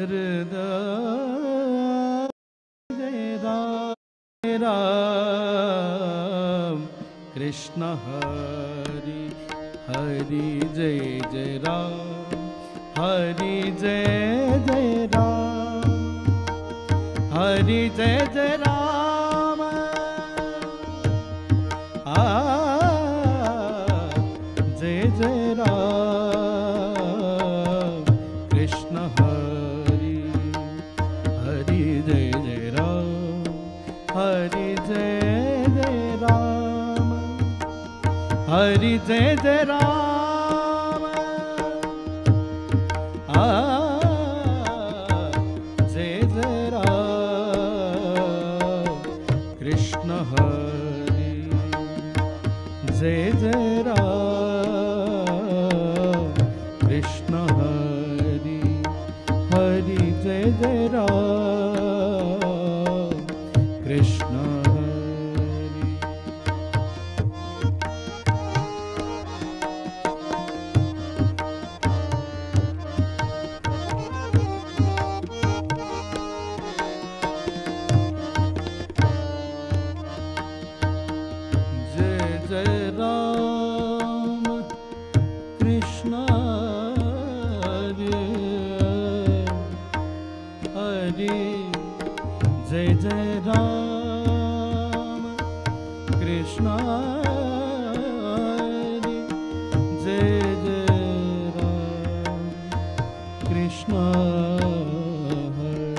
हरदम जय राम कृष्ण हरि हरि जय जय राम हरि जय जय राम हरि जय जय राम जय जय राम कृष्ण हरि हरि जय जय राम हरि जय जय राम हरि जय जय राम जय जय राम कृष्ण हरि जय जय राम कृष्ण हरि हरि जय जय राम कृष्ण हरि जय जय राम कृष्ण हरि हरि जय जय राम कृष्ण हरि जय जय राम कृष्ण हरि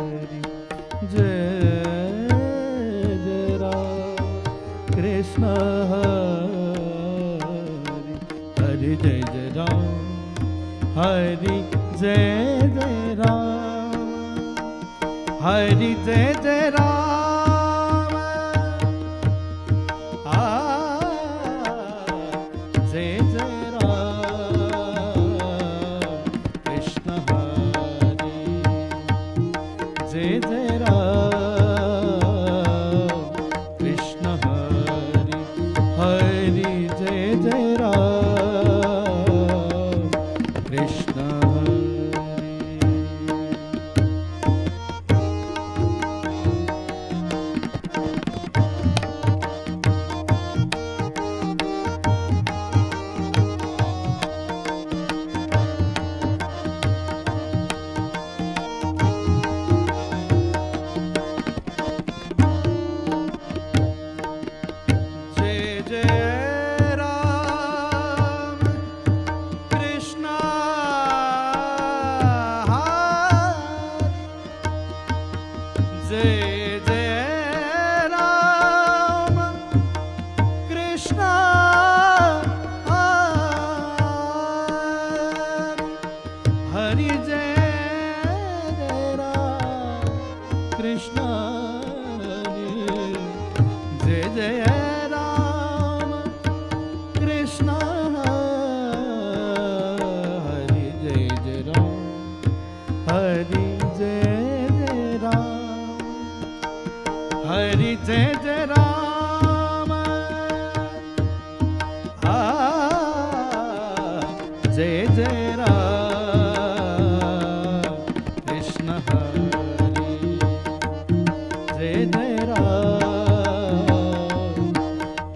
जय जय राम कृष्ण हरि हरि जय जय राम हरि जय जय राम हरि जय जय राम जय जय राम कृष्ण हरि जय जय राम कृष्ण हरि हरि जय जय राम कृष्ण हरि जय जय राम कृष्ण हरि जय जय राम कृष्ण हरि हरि जय जय राम कृष्ण हरि जय जय राम कृष्ण हरि जय जय राम हरि जय जय राम हरि जय जय राम जय जय राम कृष्ण हरि जय जय राम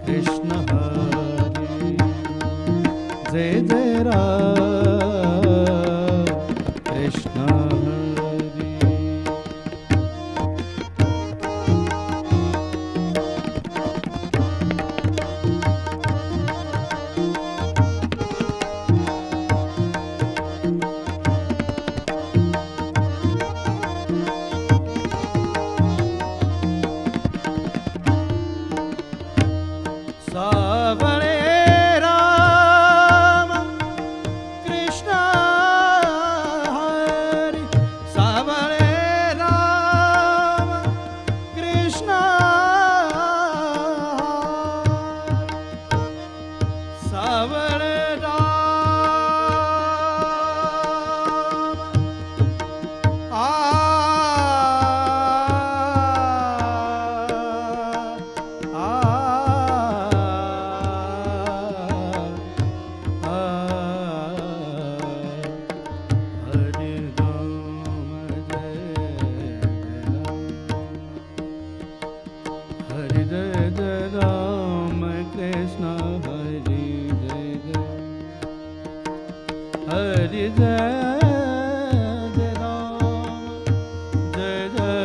कृष्ण हरि जय जय राम कृष्ण हरि सावरे राम कृष्ण हरि सावरे राम कृष्ण सावरे राम हरे राम जय Hari Jai Jai Ram Jai Jai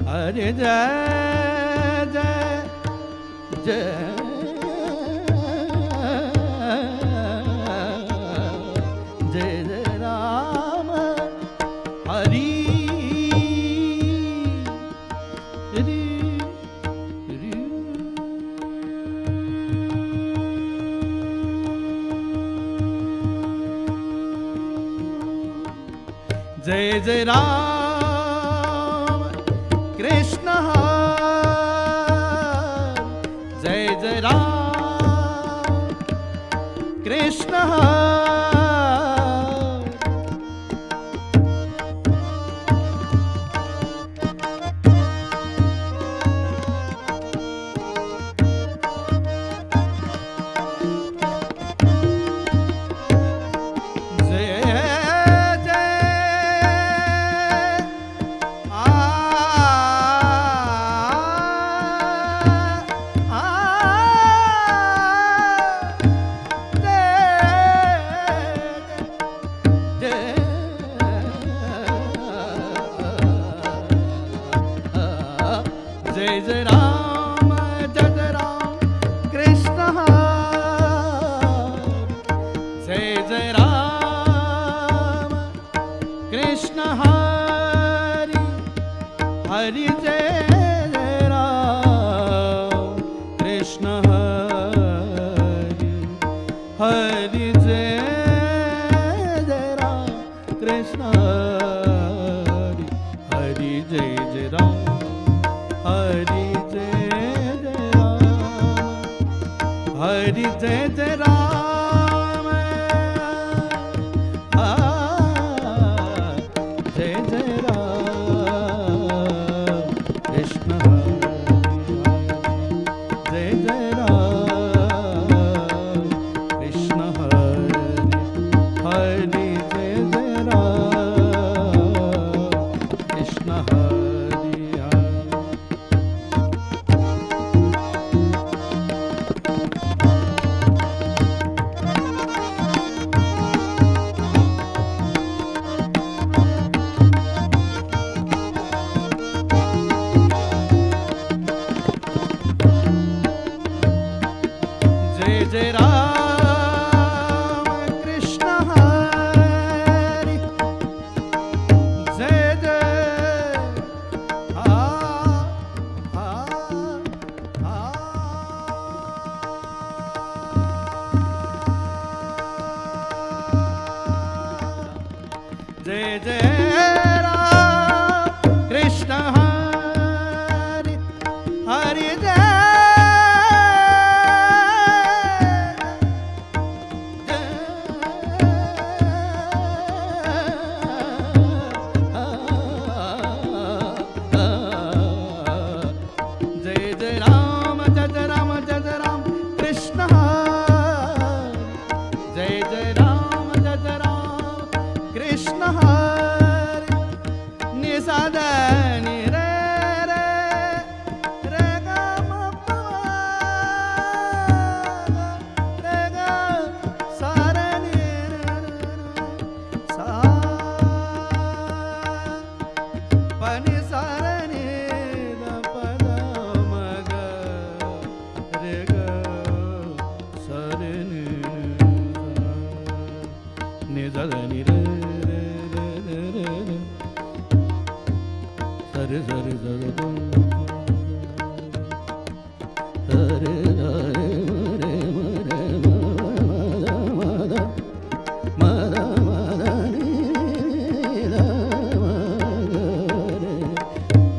Hari Jai Jai Jai Jai Jai Ram Hari Hari Jai Jai Ram Krishna Jai Jai Ram Krishna Jai Jai Ram Jai Jai Ram Krishna Jai Jai Ram Krishna Hari Hari Jai Jai Ram Krishna Hari Hari Jai Jai Ram Krishna Hari Hari Jai Jai Ram Hari Jai Jai Ram Hari Jai Jai Ram Jai Jai Ram Krishna Jai Jai Ram Krishna Hari Jai Jai Ram Krishna Jai Ram Krishna Hari Jai Jai Jai Jai Ram Krishna Hari Hari Jai Krishna Hari Ni Sada Ni Re Re Re Ga Ma Pa Re Ga Sa Re Ni Re Sa Pa Ni Sa Re Ni Da Pa Da Ma Ga Re Ga Sa Re Ni Ni Sa Da Ni Re Sare sare sare dum sare sare mare mare mada mada mada ni da mare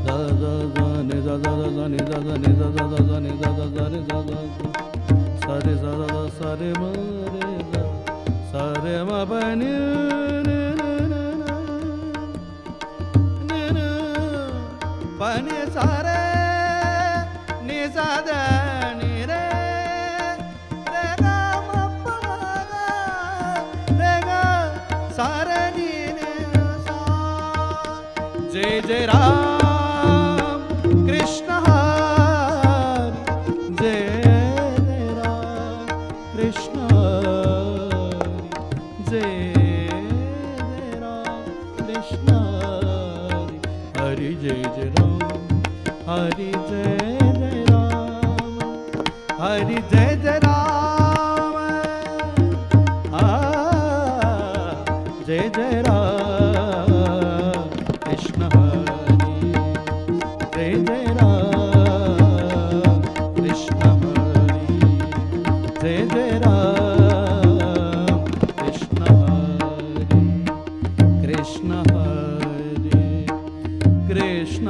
da da da ni da da da ni da da ni da da da ni da da da ni da da sare sare da sare mare da sare ma pa ni Pani sare ni sa da ni re re ga ma pa ga re ga sare ni ne sa Jai Jai Ram Krishna Hari Jai Jai Ram Krishna Hari जय जय राम, जय जय राम कृष्ण हरि, जय जय राम कृष्ण हरि, जय जय राम कृष्ण हरि, कृष्ण हरि कृष्ण